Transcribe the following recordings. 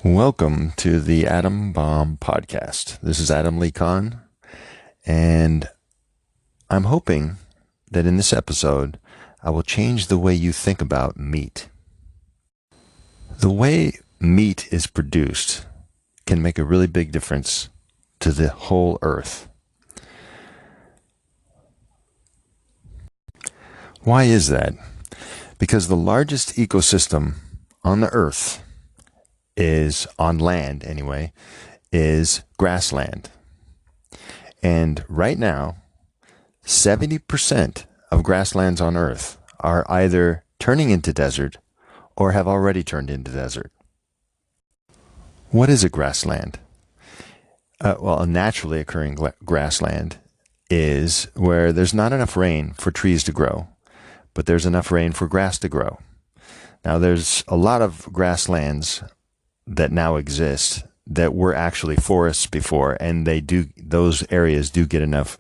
Welcome to the Atom Bomb Podcast. This is Adam Lee Kahn, and I'm hoping that in this episode, I will change the way you think about meat. The way meat is produced can make a really big difference to the whole earth. Why is that? Because the largest ecosystem on the earth is, on land anyway, is grassland. And right now, 70% of grasslands on earth are either turning into desert or have already turned into desert. What is a grassland? A naturally occurring grassland is where there's not enough rain for trees to grow, but there's enough rain for grass to grow. Now, there's a lot of grasslands that now exist that were actually forests before, and those areas do get enough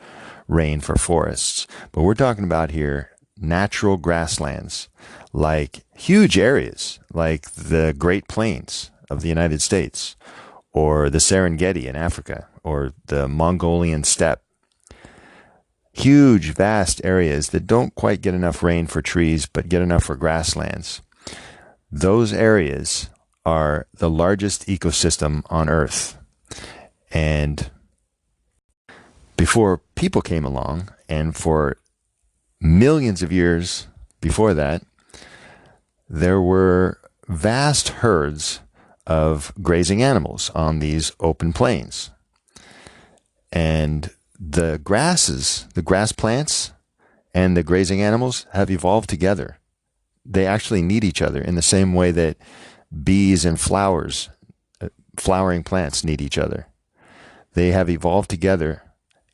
rain for forests. But we're talking about here natural grasslands, like huge areas like the Great Plains of the United States, or the Serengeti in Africa, or the Mongolian steppe. Huge, vast areas that don't quite get enough rain for trees, but get enough for grasslands. Those areas are the largest ecosystem on Earth. And before people came along, and for millions of years before that, there were vast herds of grazing animals on these open plains. And the grass plants, and the grazing animals have evolved together. They actually need each other in the same way that bees and flowering plants need each other. They have evolved together,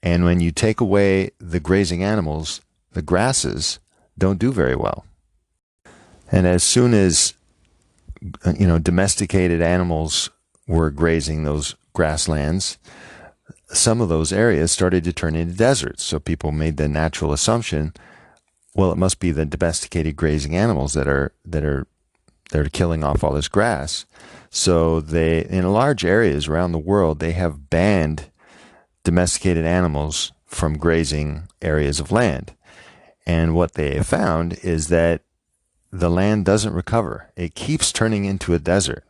and when you take away the grazing animals, the grasses don't do very well. And as soon as domesticated animals were grazing those grasslands, some of those areas started to turn into deserts. So people made the natural assumption, well, it must be the domesticated grazing animals that are killing off all this grass. So in large areas around the world, they have banned domesticated animals from grazing areas of land. And what they have found is that the land doesn't recover. It keeps turning into a desert.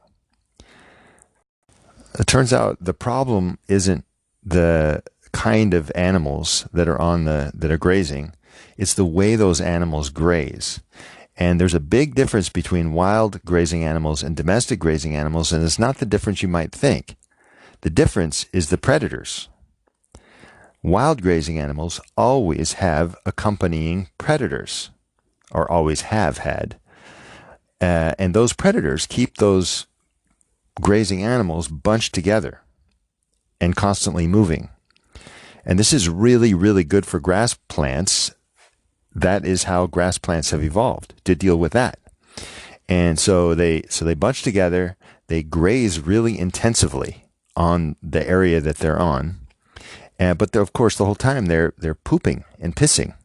It turns out the problem isn't the kind of animals that are grazing. It's the way those animals graze. And there's a big difference between wild grazing animals and domestic grazing animals, and it's not the difference you might think. The difference is the predators. Wild grazing animals always have accompanying predators, or always have had. And those predators keep those grazing animals bunched together and constantly moving. And this is really, really good for grass plants. That is how grass plants have evolved, to deal with that. And so they bunch together, they graze really intensively on the area that they're on. But of course, the whole time they're pooping and pissing.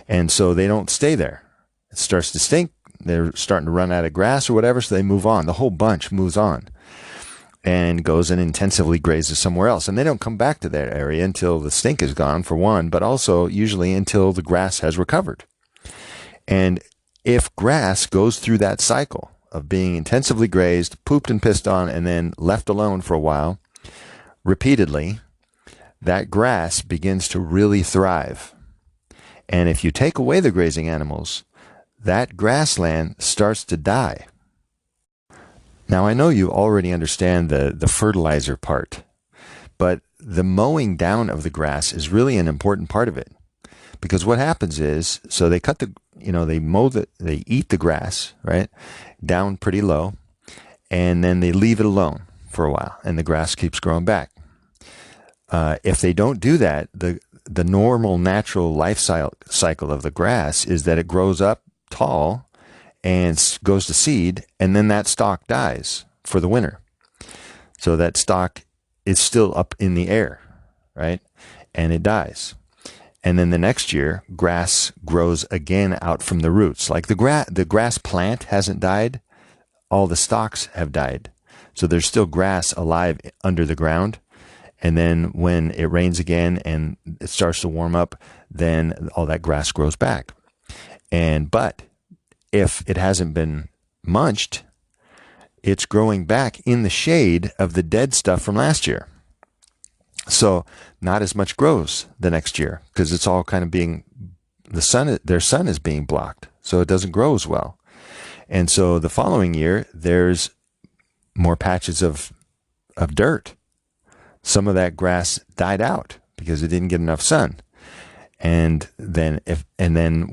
And so they don't stay there. It starts to stink. They're starting to run out of grass or whatever, so they move on. The whole bunch moves on and goes and intensively grazes somewhere else. And they don't come back to that area until the stink is gone, for one, but also usually until the grass has recovered. And if grass goes through that cycle of being intensively grazed, pooped and pissed on, and then left alone for a while, repeatedly, that grass begins to really thrive. And if you take away the grazing animals, that grassland starts to die. Now, I know you already understand the fertilizer part, but the mowing down of the grass is really an important part of it. Because what happens is, so they they eat the grass, right, down pretty low, and then they leave it alone for a while, and the grass keeps growing back. If they don't do that, the normal natural life cycle of the grass is that it grows up tall and goes to seed, and then that stalk dies for the winter. So that stalk is still up in the air, right? And it dies. And then the next year, grass grows again out from the roots. Like the grass plant hasn't died, all the stalks have died. So there's still grass alive under the ground. And then when it rains again and it starts to warm up, then all that grass grows back. But if it hasn't been munched, it's growing back in the shade of the dead stuff from last year. So not as much grows the next year because it's all kind of their sun is being blocked. So it doesn't grow as well. And so the following year, there's more patches of dirt. Some of that grass died out because it didn't get enough sun. And then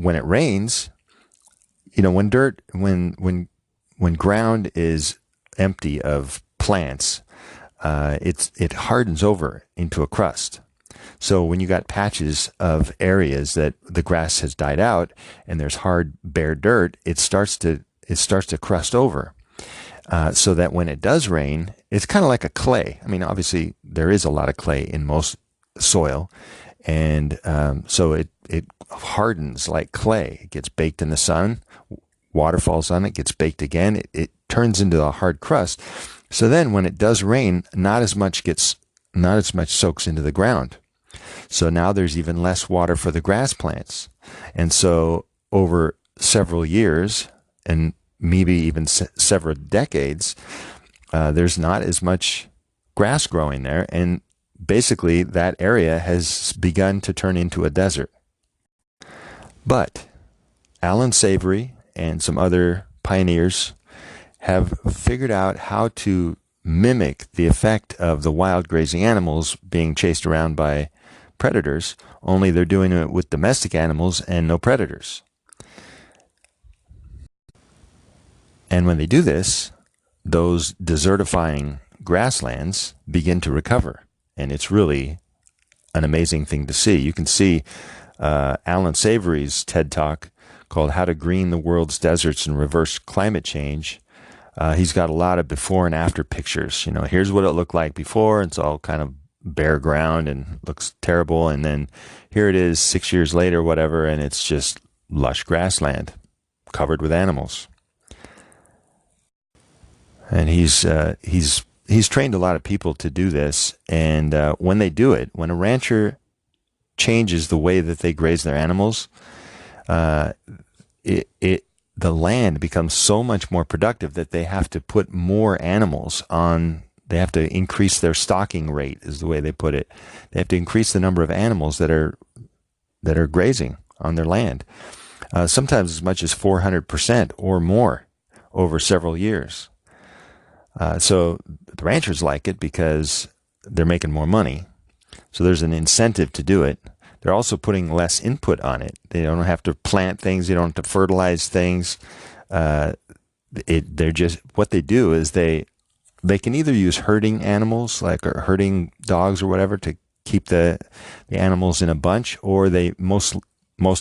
when it rains, when ground is empty of plants, it hardens over into a crust. So when you got patches of areas that the grass has died out and there's hard bare dirt, it starts to crust over. So that when it does rain, it's kind of like a clay. I mean, obviously there is a lot of clay in most soil, and so it hardens like clay. It gets baked in the sun, water falls on it, gets baked again. It turns into a hard crust. So then when it does rain, not as much soaks into the ground. So now there's even less water for the grass plants. And so over several years, and maybe even several decades, there's not as much grass growing there. And basically that area has begun to turn into a desert. But Alan Savory and some other pioneers have figured out how to mimic the effect of the wild grazing animals being chased around by predators, only they're doing it with domestic animals and no predators. And when they do this, those desertifying grasslands begin to recover. And it's really an amazing thing to see. You can see Alan Savory's TED Talk called How to Green the World's Deserts and Reverse Climate Change. He's got a lot of before and after pictures. Here's what it looked like before. It's all kind of bare ground and looks terrible. And then here it is 6 years later, whatever, and it's just lush grassland covered with animals. And he's trained a lot of people to do this. And when they do it, when a rancher changes the way that they graze their animals, the land becomes so much more productive that they have to put more animals on. They have to increase their stocking rate, is the way they put it. They have to increase the number of animals that are grazing on their land, sometimes as much as 400% or more over several years. So the ranchers like it because they're making more money. So there's an incentive to do it. They're also putting less input on it. They don't have to plant things. They don't have to fertilize things. They're just, what they do is they can either use herding animals, like or herding dogs or whatever, to keep the animals in a bunch, or most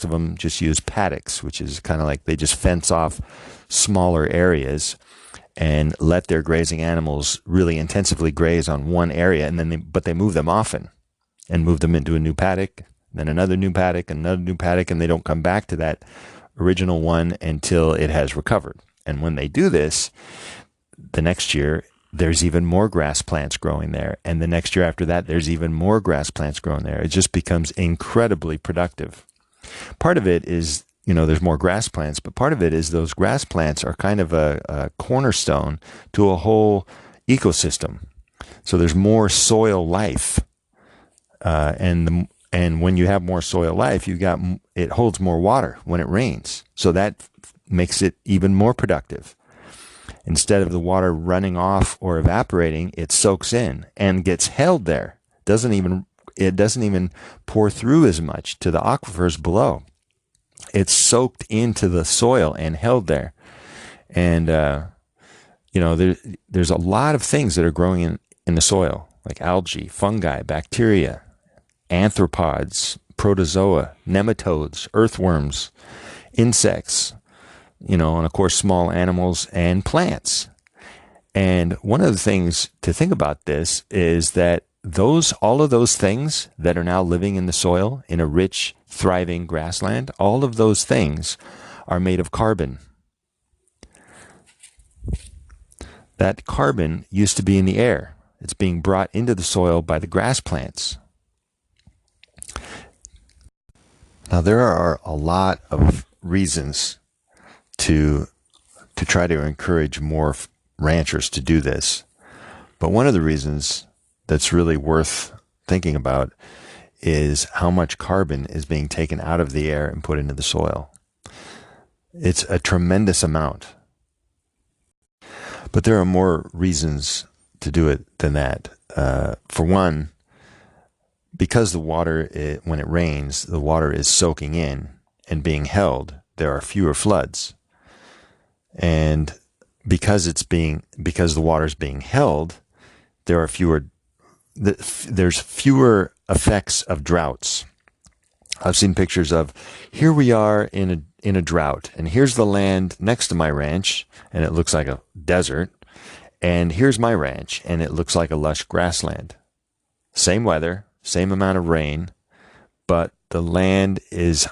of them just use paddocks, which is kind of like they just fence off smaller areas and let their grazing animals really intensively graze on one area, and then but they move them often and move them into a new paddock, then another new paddock, and they don't come back to that original one until it has recovered. And when they do this, the next year, there's even more grass plants growing there. And the next year after that, there's even more grass plants growing there. It just becomes incredibly productive. Part of it is, there's more grass plants, but part of it is those grass plants are kind of a cornerstone to a whole ecosystem. So there's more soil life. And when you have more soil life, it holds more water when it rains. So that makes it even more productive. Instead of the water running off or evaporating, it soaks in and gets held there. It doesn't even pour through as much to the aquifers below. It's soaked into the soil and held there. And there's a lot of things that are growing in the soil, like algae, fungi, bacteria, arthropods, protozoa, nematodes, earthworms, insects, and of course small animals and plants. And one of the things to think about this is that all of those things that are now living in the soil in a rich, thriving grassland, all of those things are made of carbon. That carbon used to be in the air. It's being brought into the soil by the grass plants. Now, there are a lot of reasons to try to encourage more ranchers to do this. But one of the reasons that's really worth thinking about is how much carbon is being taken out of the air and put into the soil. It's a tremendous amount. But there are more reasons to do it than that. For one, because the water, when it rains, the water is soaking in and being held, there are fewer floods. And because the water is being held, there's fewer effects of droughts. I've seen pictures of, here we are in a drought, and here's the land next to my ranch, and it looks like a desert, and here's my ranch, and it looks like a lush grassland. Same weather, same amount of rain, but the land is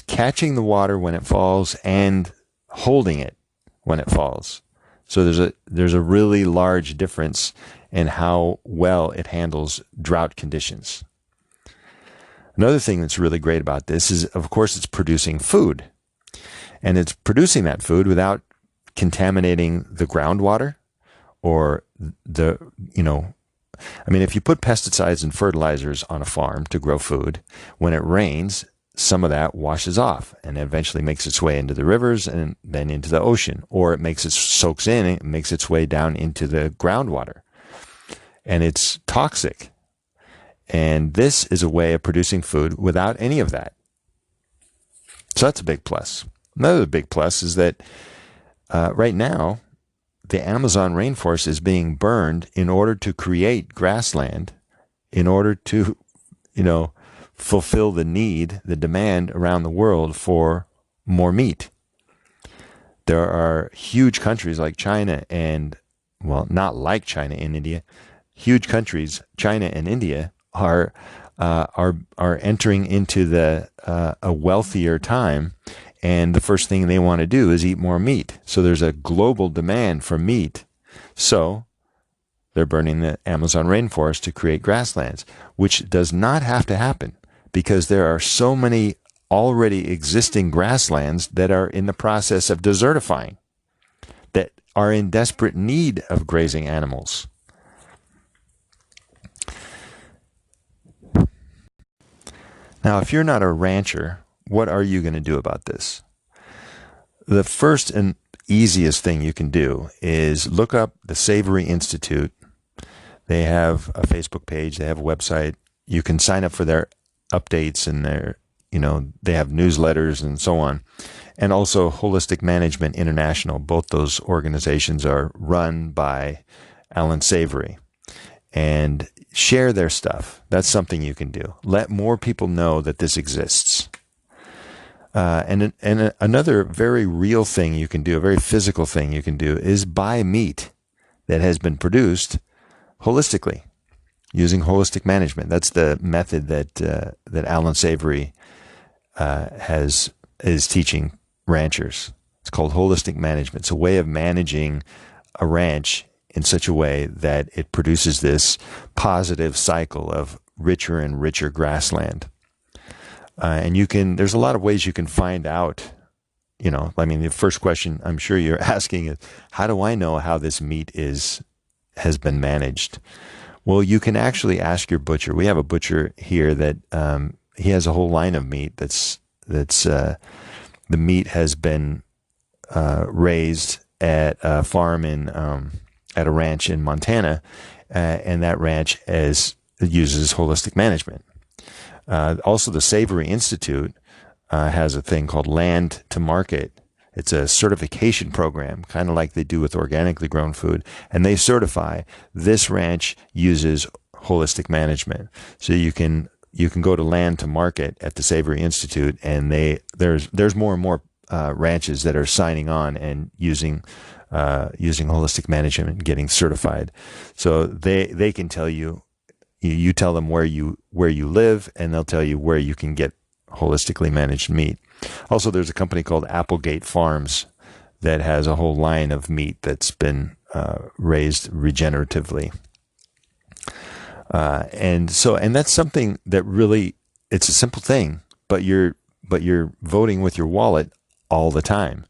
catching the water when it falls and holding it when it falls. So there's a really large difference in how well it handles drought conditions. Another thing that's really great about this is, of course, it's producing food. And it's producing that food without contaminating the groundwater or if you put pesticides and fertilizers on a farm to grow food, when it rains, some of that washes off and eventually makes its way into the rivers and then into the ocean, or soaks in and makes its way down into the groundwater. And it's toxic. And this is a way of producing food without any of that. So that's a big plus. Another big plus is that right now, the Amazon rainforest is being burned in order to create grassland, in order to, fulfill the demand around the world for more meat. There are huge countries like China and, not like China and India. Huge countries, China and India, are entering into a wealthier time, and the first thing they want to do is eat more meat. So there's a global demand for meat. So they're burning the Amazon rainforest to create grasslands, which does not have to happen because there are so many already existing grasslands that are in the process of desertifying, that are in desperate need of grazing animals. Now, if you're not a rancher, what are you going to do about this? The first and easiest thing you can do is look up the Savory Institute. They have a Facebook page. They have a website. You can sign up for their updates and they have newsletters and so on. And also Holistic Management International. Both those organizations are run by Alan Savory. And share their stuff. That's something you can do. Let more people know that this exists. And another very real thing you can do, a very physical thing you can do, is buy meat that has been produced holistically, using holistic management. That's the method that Alan Savory is teaching ranchers. It's called holistic management. It's a way of managing a ranch in such a way that it produces this positive cycle of richer and richer grassland. And there's a lot of ways you can find out, the first question I'm sure you're asking is, how do I know how this meat has been managed? Well, you can actually ask your butcher. We have a butcher here that, he has a whole line of meat the meat has been, raised at a farm at a ranch in Montana, and that ranch uses holistic management. Also, the Savory Institute has a thing called Land to Market. It's a certification program, kind of like they do with organically grown food, and they certify this ranch uses holistic management. So you can go to Land to Market at the Savory Institute, and there's more and more ranches that are signing on and using holistic management and getting certified. So they can tell you, You tell them where you live, and they'll tell you where you can get holistically managed meat. Also, there's a company called Applegate Farms that has a whole line of meat that's been raised regeneratively. And that's something that really, it's a simple thing, but you're voting with your wallet all the time.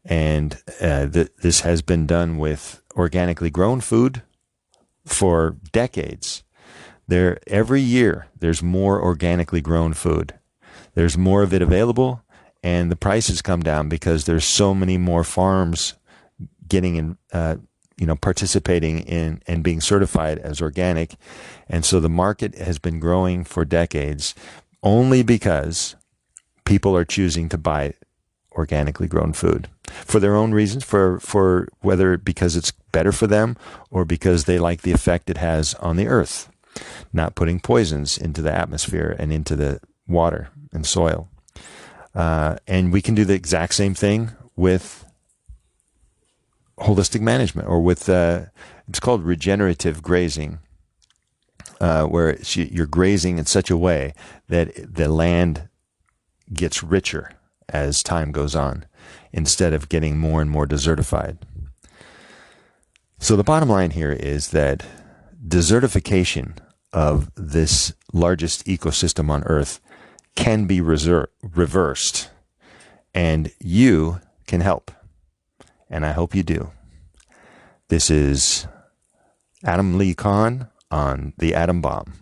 And this has been done with organically grown food for decades. Every year, there's more organically grown food. There's more of it available, and the prices come down because there's so many more farms getting in, participating in and being certified as organic. And so the market has been growing for decades only because people are choosing to buy organically grown food for their own reasons, for whether because it's better for them or because they like the effect it has on the earth, not putting poisons into the atmosphere and into the water and soil. And we can do the exact same thing with holistic management, or with it's called regenerative grazing, where you're grazing in such a way that the land gets richer as time goes on, instead of getting more and more desertified. So the bottom line here is that desertification of this largest ecosystem on Earth can be reversed, and you can help. And I hope you do. This is Adam Lee Kahn on the Atom Bomb.